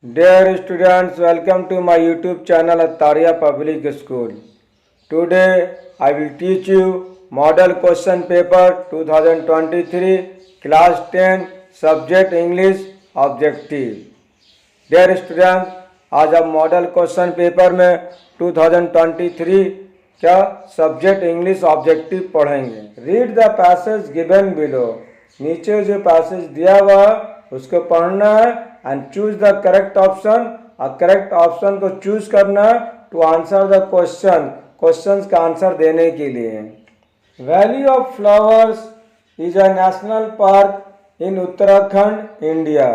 Dear students, welcome to my YouTube channel Attaria Public School. Today I will teach you Model Question Paper 2023 Class 10 Subject English Objective. Dear students, आज आप model question paper में 2023 का subject English objective पढ़ेंगे. Read the passage given below. नीचे जो passage दिया हुआ है उसको पढ़ना है and choose the correct option. और करेक्ट ऑप्शन को चूज करना है टू आंसर द क्वेश्चन का आंसर देने के लिए. Valley of flowers is a national park in Uttarakhand, India.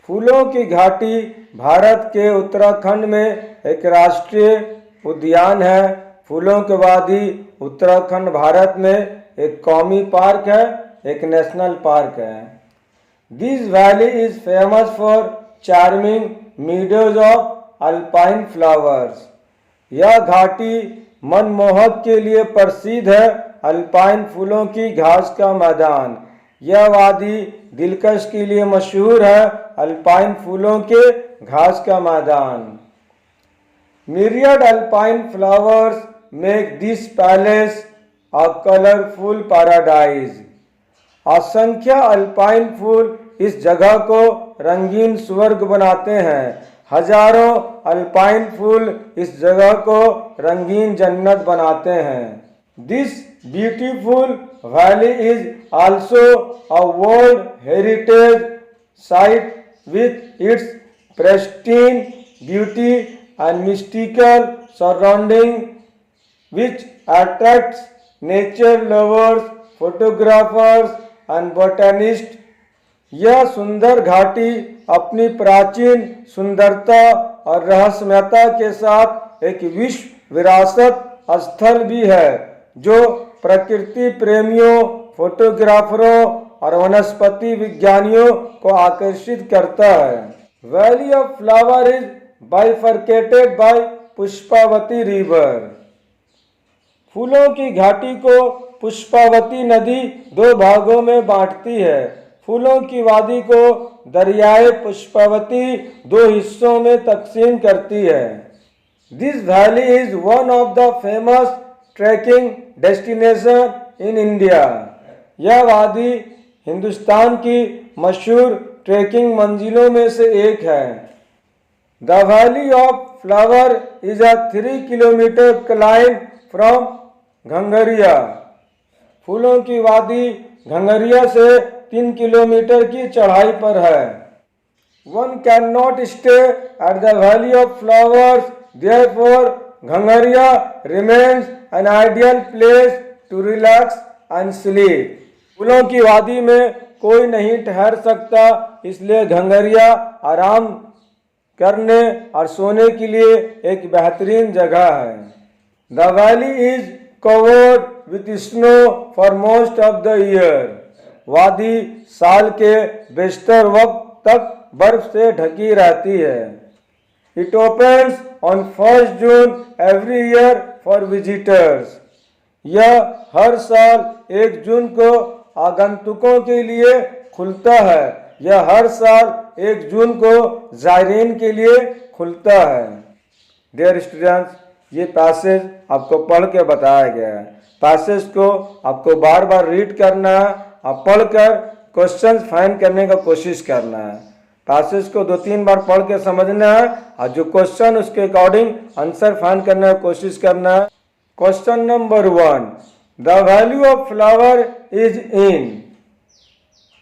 फूलों की घाटी भारत के उत्तराखंड में एक राष्ट्रीय उद्यान है. फूलों की वादी उत्तराखंड भारत में एक कौमी पार्क है, एक नेशनल पार्क है. This valley is famous for charming meadows of alpine flowers. यह घाटी मनमोहक के लिए प्रसिद्ध है, अल्पाइन फूलों की घास का मैदान. यह वादी दिलकश के लिए मशहूर है, अल्पाइन फूलों के घास का मैदान. Myriad alpine flowers make this palace a colorful paradise. असंख्य अल्पाइन फूल इस जगह को रंगीन स्वर्ग बनाते हैं. हजारों अल्पाइन फूल इस जगह को रंगीन जन्नत बनाते हैं. This beautiful valley is also a world heritage site with its pristine beauty and mystical surrounding which attracts nature lovers, photographers and botanists. यह सुंदर घाटी अपनी प्राचीन सुंदरता और रहस्यमयता के साथ एक विश्व विरासत स्थल भी है जो प्रकृति प्रेमियों, फोटोग्राफरों और वनस्पति विज्ञानियों को आकर्षित करता है. Valley of flower is bifurcated by Pushpavati river. फूलों की घाटी को पुष्पावती नदी दो भागों में बांटती है. फूलों की वादी को दरियाए पुष्पावती दो हिस्सों में तकसीम करती है. This valley is one of the famous trekking destination in India. यह वादी हिंदुस्तान की मशहूर ट्रैकिंग मंजिलों में से एक है. The Valley of Flower is a 3 kilometer climb from घंगरिया. फूलों की वादी घंगरिया से 3 किलोमीटर की चढ़ाई पर है. One cannot stay at the Valley of Flowers, therefore घंगरिया remains an ideal place to relax and sleep. फूलों की वादी में कोई नहीं ठहर सकता, इसलिए घंगरिया आराम करने और सोने के लिए एक बेहतरीन जगह है. The valley is covered with snow for most of the year. वादी साल के बेशतर वक्त तक बर्फ से ढकी रहती है. It opens on 1 June every year for visitors. यह हर साल 1 जून को आगंतुकों के लिए खुलता है. यह हर साल 1 जून को जायरीन के लिए खुलता है. डियर स्टूडेंट्स, ये पैसेज आपको पढ़ के बताया गया है. पैसेज को आपको बार बार रीड करना है और पढ़कर क्वेश्चन फाइंड करने का कोशिश करना है. पैसेज को 2-3 बार पढ़ के समझना है और जो क्वेश्चन उसके अकॉर्डिंग आंसर फाइंड करने की कोशिश करना है. Question number 1, the value of flower is in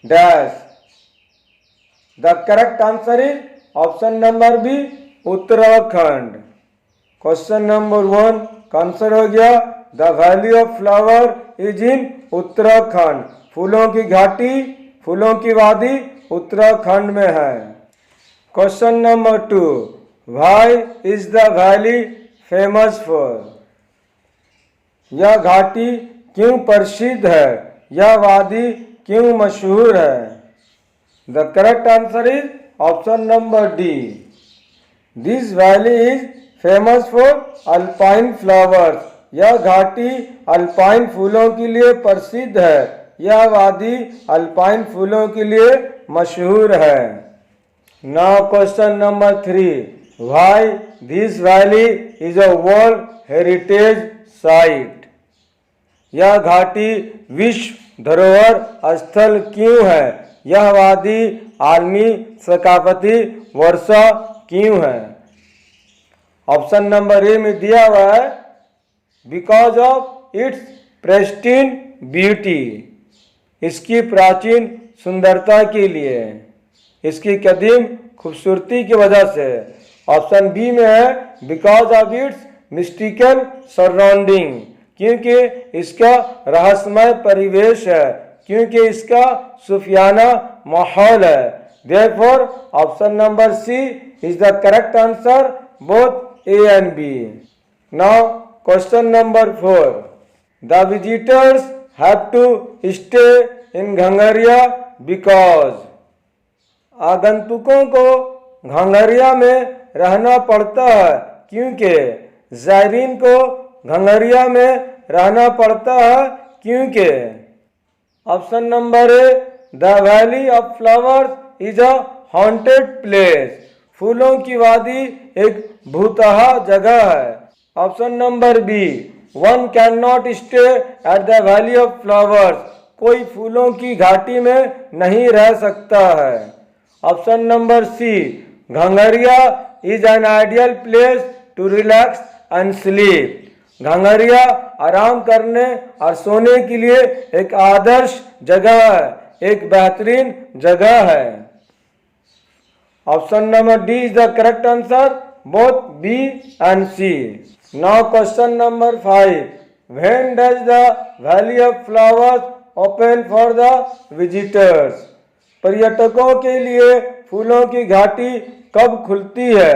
dash. The correct answer is option number B, Uttarakhand. Question number 1 का आंसर हो गया the valley of flower is in Uttarakhand. फूलों की घाटी, फूलों की वादी उत्तराखंड में है. Question number 2, why is the valley famous for. यह घाटी क्यों प्रसिद्ध है, यह वादी क्यों मशहूर है. The correct answer is option number D. This valley is famous for alpine flowers. यह घाटी अल्पाइन फूलों के लिए प्रसिद्ध है. यह वादी अल्पाइन फूलों के लिए मशहूर है. Now question number 3. Why this valley is a World Heritage Site? यह घाटी विश्व धरोहर स्थल क्यों है? यह वादी आलमी सकाफती वर्षा क्यों है? ऑप्शन नंबर ए में दिया हुआ है because of its Pristine beauty, इसकी प्राचीन सुंदरता के लिए, इसकी कदीम खूबसूरती की वजह से। ऑप्शन बी में है because of its mystical surrounding, क्योंकि इसका रहस्यमय परिवेश है, क्योंकि इसका सूफियाना माहौल है। Therefore option number C is the correct answer, both A and B. Now question number 4. The visitors have to stay in Ghangaria because, आगंतुकों को घंगरिया में रहना पड़ता है क्योंकि, ज़ायरीन को घंगरिया में रहना पड़ता है क्योंकि। Option number A the valley of flowers is a haunted place, फूलों की वादी एक भूतहा जगह है। Option number B one can not stay at the valley of flowers, कोई फूलों की घाटी में नहीं रह सकता है। Option number C Ghangaria is an ideal place to relax and sleep, Ghangaria आराम करने और सोने के लिए एक आदर्श जगह है, एक बेहतरीन जगह है। Option number D is the correct answer, both B and C. Now question number 5. When does the valley of flowers open for the visitors, पर्यटकों के लिए फूलों की घाटी कब खुलती है?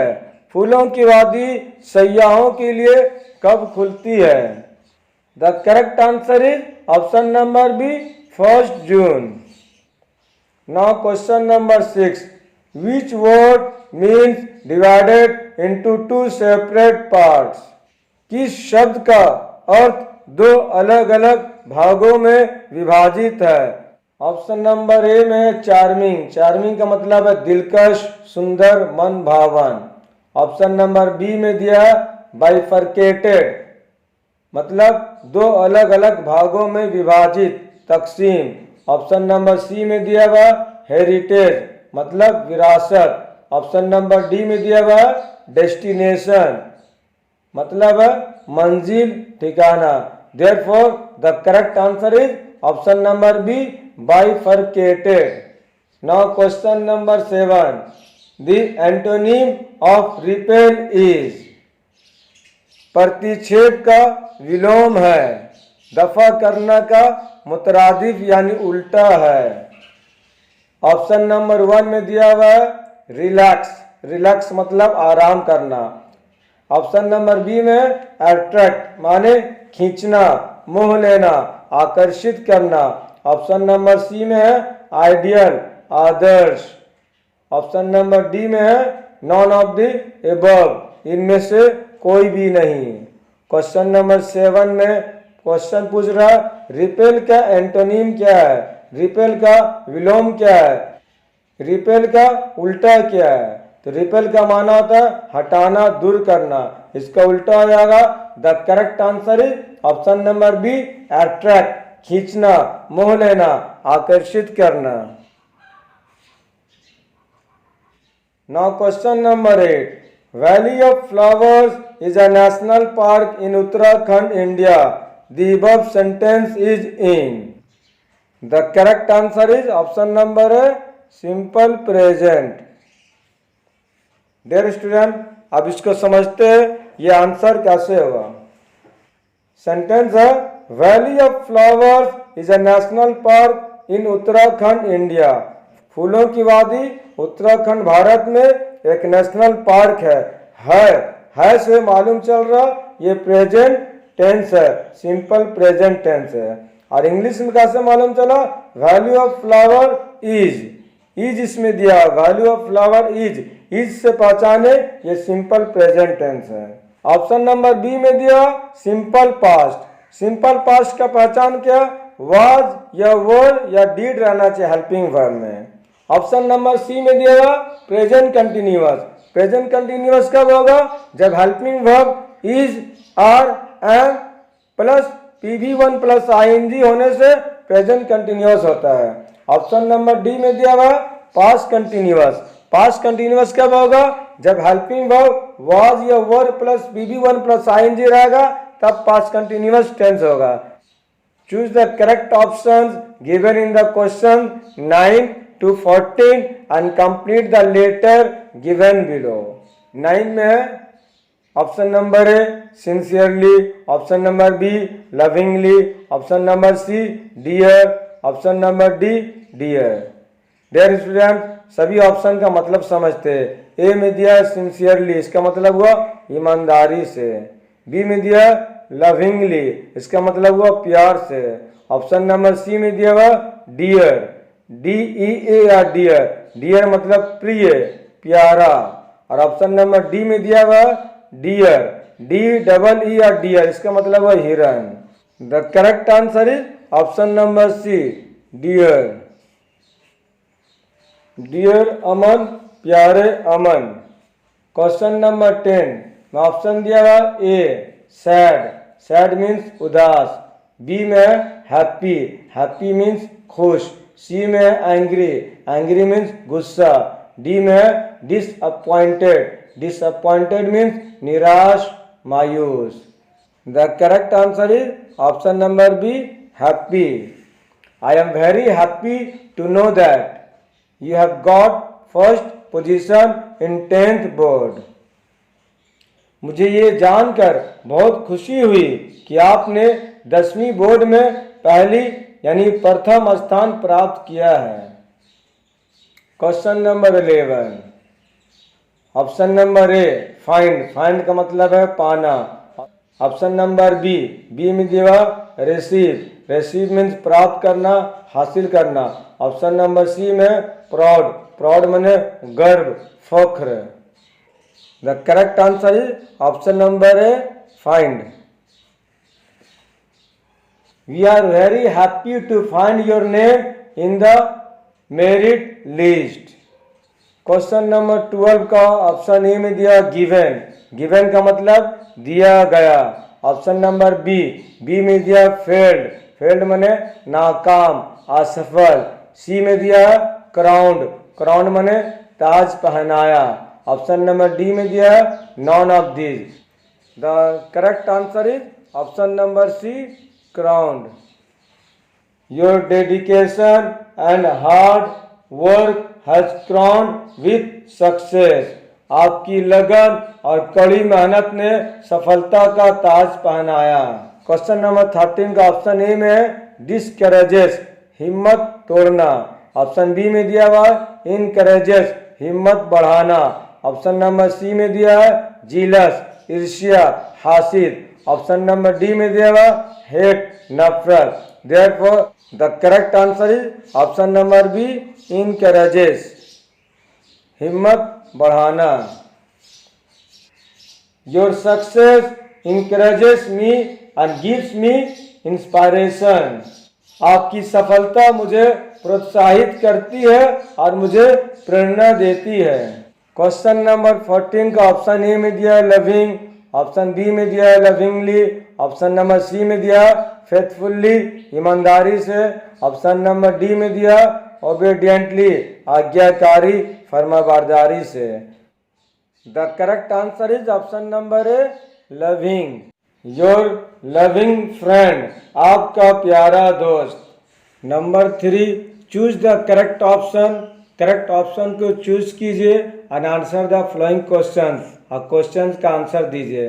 फूलों की वादी सयाहों के लिए कब खुलती है? The correct answer is option number B 1 June. Now question number 6. Which word means divided into 2 separate parts, किस शब्द का अर्थ 2 अलग अलग भागों में विभाजित है? ऑप्शन नंबर ए में चार्मिंग, चार्मिंग का मतलब है दिलकश, सुंदर, मन भावन। ऑप्शन नंबर बी में दिया बाइफरकेटेड, मतलब 2 अलग अलग भागों में विभाजित, तकसीम। ऑप्शन नंबर सी में दिया हुआ हेरिटेज, मतलब विरासत। ऑप्शन नंबर डी में दिया हुआ डेस्टिनेशन, मतलब मंजिल, ठिकाना। Therefore the correct answer is option number B bifurcated. Now question number 7. The antonym of repel is, प्रतिच्छेद का विलोम है, दफा करना का मुतरादिफ यानी उल्टा है। ऑप्शन नंबर 1 में दिया हुआ है रिलैक्स, रिलैक्स मतलब आराम करना। ऑप्शन नंबर बी में अट्रैक्ट माने खींचना, मोह लेना, आकर्षित करना। ऑप्शन नंबर सी में है आइडियल, आदर्श। ऑप्शन नंबर डी में है नॉन ऑफ द एबव, इनमें से कोई भी नहीं। क्वेश्चन नंबर 7 में क्वेश्चन पूछ रहा है रिपेल का एंटोनिम क्या है, रिपेल का विलोम क्या है, रिपेल का उल्टा क्या है? तो रिपेल का माना होता है हटाना, दूर करना, इसका उल्टा हो जाएगा the correct answer is option number B attract, खींचना, मोह लेना, आकर्षित करना। Now question number 8. Valley of flowers is a national park in Uttarakhand, India. The above sentence is in. The correct answer is option number है simple present. Dear student, अब इसको समझते हैं ये आंसर कैसे होगा। सेंटेंस है valley of flowers is a national park in Uttarakhand, India. फूलों की वादी उत्तराखंड भारत में एक नेशनल पार्क है से मालूम चल रहा ये प्रेजेंट टेंस है, सिंपल प्रेजेंट टेंस है। और इंग्लिश में कैसे मालूम चला वैल्यू ऑफ फ्लावर इज इसमें दिया वैल्यू ऑफ फ्लावर इज से पहचाने ये सिंपल प्रेजेंट टेंस है। ऑप्शन नंबर बी में दिया सिंपल पास्ट, सिंपल पास्ट का पहचान क्या वाज या वर या डीड रहना चाहिए हेल्पिंग वर्ब में। ऑप्शन नंबर सी में दिया हुआ प्रेजेंट कंटिन्यूअस। प्रेजेंट कंटिन्यूअस कब होगा? जब helping verb is, are, am plus PV1 plus ING होने से प्रेजेंट कंटिन्यूअस होता है। ऑप्शन नंबर डी में दिया हुआ पास्ट कंटिन्यूअस। पास्ट कंटिन्यूअस कब होगा? जब हेल्पिंग वर्ब वाज या वर प्लस PV1 प्लस ING रहेगा तब पास्ट कंटिन्यूअस टेंस होगा। Choose the correct option given in the question 9 to 14 and complete the letter given below। 9 में है option number A sincerely, option number B lovingly, option number C dear, option number D dear. Dear student, सभी option का मतलब समझते हैं। ए में दिया sincerely, इसका मतलब हुआ ईमानदारी से। बी में दिया लविंगली, इसका मतलब हुआ प्यार से। ऑप्शन नंबर सी में दिया हुआ डियर, DEA या डियर, डियर मतलब प्रिय, प्यारा। और ऑप्शन नंबर डी में दिया हुआ डियर, DEE या डियर, इसका मतलब हुआ हिरन। The correct answer is option number C deer. Dear Aman, प्यारे अमन। क्वेश्चन नंबर 10 में ऑप्शन दिया हुआ ए सैड, सैड मीन्स उदास। बी में हैप्पी, हैप्पी मीन्स खुश। सी में एंग्री, एंग्री मीन्स गुस्सा। डी में डिसअपॉइंटेड, डिसअपॉइंटेड मीन्स निराश, मायूस। The correct answer is option number B happy. I am very happy to know that you have got first position in 10th board। मुझे ये जानकर बहुत खुशी हुई कि आपने 10वीं बोर्ड में पहली यानी प्रथम स्थान प्राप्त किया है। Question number 11, option number A find, find का मतलब है पाना। ऑप्शन नंबर बी, बी में दिया रिसीव, रिसीव मीन्स प्राप्त करना, हासिल करना। ऑप्शन नंबर सी में प्राउड, प्राउड माने गर्व, फख्र। The correct answer is option number A find. We are very happy to find your name in the merit list. Question number 12 का ऑप्शन ए में दिया गिवन, गिवन का मतलब दिया गया। ऑप्शन नंबर बी, बी में दिया फेल्ड, फेल्ड माने नाकाम, असफल। सी में दिया क्राउंड, क्राउंड माने ताज पहनाया। ऑप्शन नंबर डी में दिया none of these. The correct answer is option number C crowned. Your dedication and hard work has crowned with success. आपकी लगन और कड़ी मेहनत ने सफलता का ताज पहनाया। क्वेश्चन नंबर 13 का ऑप्शन ए में है डिस्करेजेस, हिम्मत तोड़ना। ऑप्शन बी में दिया हुआ इनकरेजेस, हिम्मत बढ़ाना। ऑप्शन नंबर सी में दिया है जीलस, ईर्ष्या, हासिद। ऑप्शन नंबर डी में दिया हुआ हेट, नफरत। Therefore the correct answer is option number B encourages, हिम्मत बढ़ाना। Your success encourages me and gives me inspiration. आपकी सफलता मुझे प्रोत्साहित करती है और मुझे प्रेरणा देती है। क्वेश्चन नंबर 14 का ऑप्शन ए में दिया है लविंग, ऑप्शन बी में दिया है लविंगली, ऑप्शन नंबर सी में दिया फेथफुल्ली, ईमानदारी से। ऑप्शन नंबर डी में दिया ओबीडियंटली, आज्ञाकारी, फरमाबरदारी से। The correct answer is option number A loving. Your loving friend, आपका प्यारा दोस्त। Number 3, choose the correct option. Correct option को चूज कीजिए and answer the following question, और क्वेश्चन का आंसर दीजिए।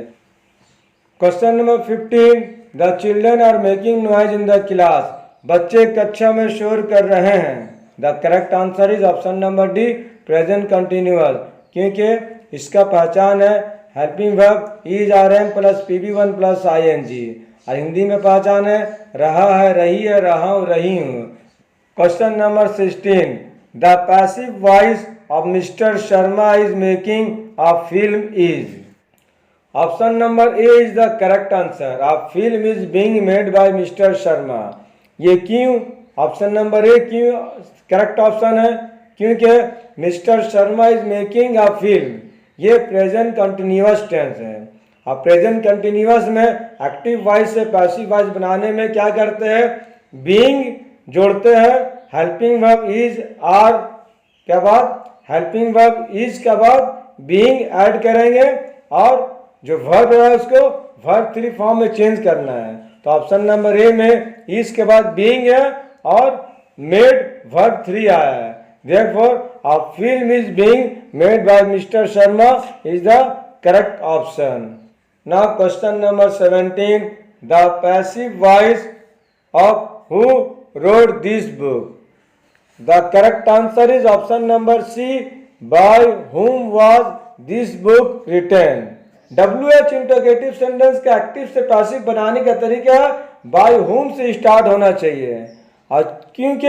Question number 15, the children are making noise in the class. बच्चे कक्षा में शोर कर रहे हैं। The correct answer is option number D present continuous, क्योंकि इसका पहचान है helping verb is are am plus PV1 plus ING। और हिंदी में पहचान है रहा है, रही है, रहा हूँ, रही हूँ। Question number 16, the passive voice of mister Sharma is making a film is. Option number A is the correct answer. A film is being made by mister Sharma. ये क्यों? ऑप्शन नंबर ए क्यों करेक्ट ऑप्शन है, क्योंकि mister Sharma is making a film, ये present continuous tense है। अब present continuous में active voice से पैसिव वॉइस बनाने में क्या करते हैं, बीइंग जोड़ते हैं, हेल्पिंग वर्ब इज आर के बाद हेल्पिंग वर्ब इज के बाद बीइंग ऐड करेंगे और जो वर्ब है उसको वर्ब 3 फॉर्म में चेंज करना है। तो ऑप्शन नंबर ए में इज के बाद बीइंग है और मेड वर्ब 3 आया है। Therefore, a film is being made by Mr. Sharma is the correct option. Now question number 17. The passive voice of who wrote this book? The correct answer is option number C. By whom was this book written? WH interrogative sentence का active से passive बनाने का तरीका bye whom से start होना चाहिए, और क्योंकि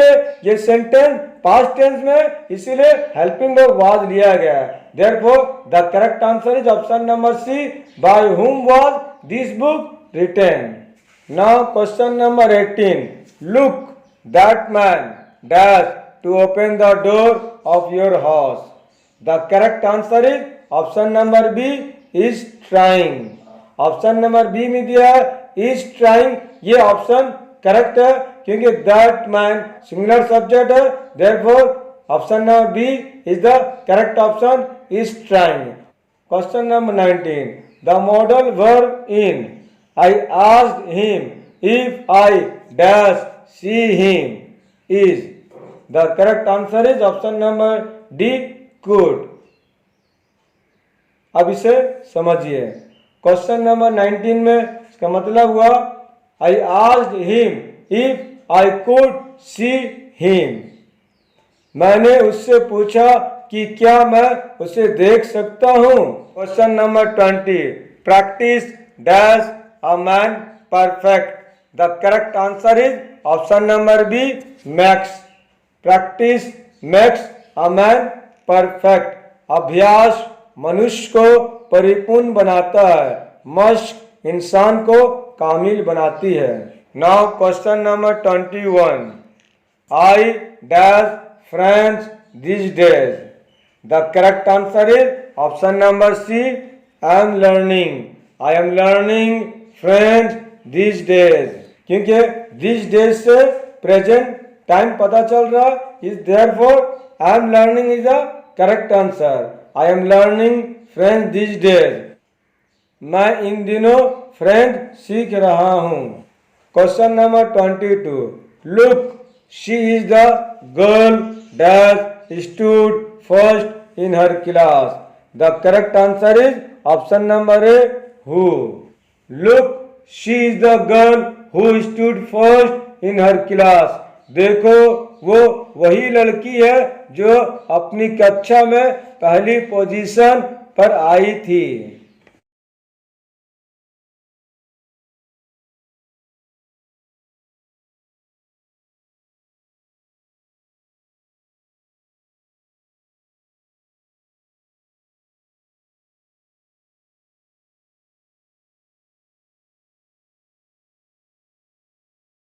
ये सेंटेंस पास्ट टेंस में इसीलिए हेल्पिंग वर्ब वाज लिया गया है। Therefore the correct answer is option number C, by whom was this book written. Now question number 18. Look, that man dash to open the door of your house. The correct answer is option number B, is trying. Option number B में दिया है is trying, ये option correct है क्योंकि that man singular subject है। Therefore option number B is the correct option, is trying. Question number 19. The modal verb in I asked him if I dash see him is. The correct answer is option number D, could. अब इसे समझिए। Question number 19 में इसका मतलब हुआ I asked him if I could see him. मैंने उससे पूछा कि क्या मैं उसे देख सकता हूँ। Question number 20. Practice dash a man perfect. The correct answer is option number B, makes. Practice makes a man perfect. अभ्यास मनुष्य को परिपूर्ण बनाता है, मशक इंसान को कामिल बनाती है। Now question number 21. I dash French this days. The correct answer is option number C, I am learning. I am learning French this days, क्योंकि दिस डेज से प्रेजेंट टाइम पता चल रहा है, is therefore I am learning is the correct answer. I am learning French this days. मैं इन दिनों फ्रेंच सीख रहा हूँ. Question number 22. Look, she is the girl dash stood first in her class. The correct answer is option number A, who. Look, she is the girl who stood first in her class. देखो, वो वही लड़की है जो अपनी कक्षा में पहली पोजीशन पर आई थी.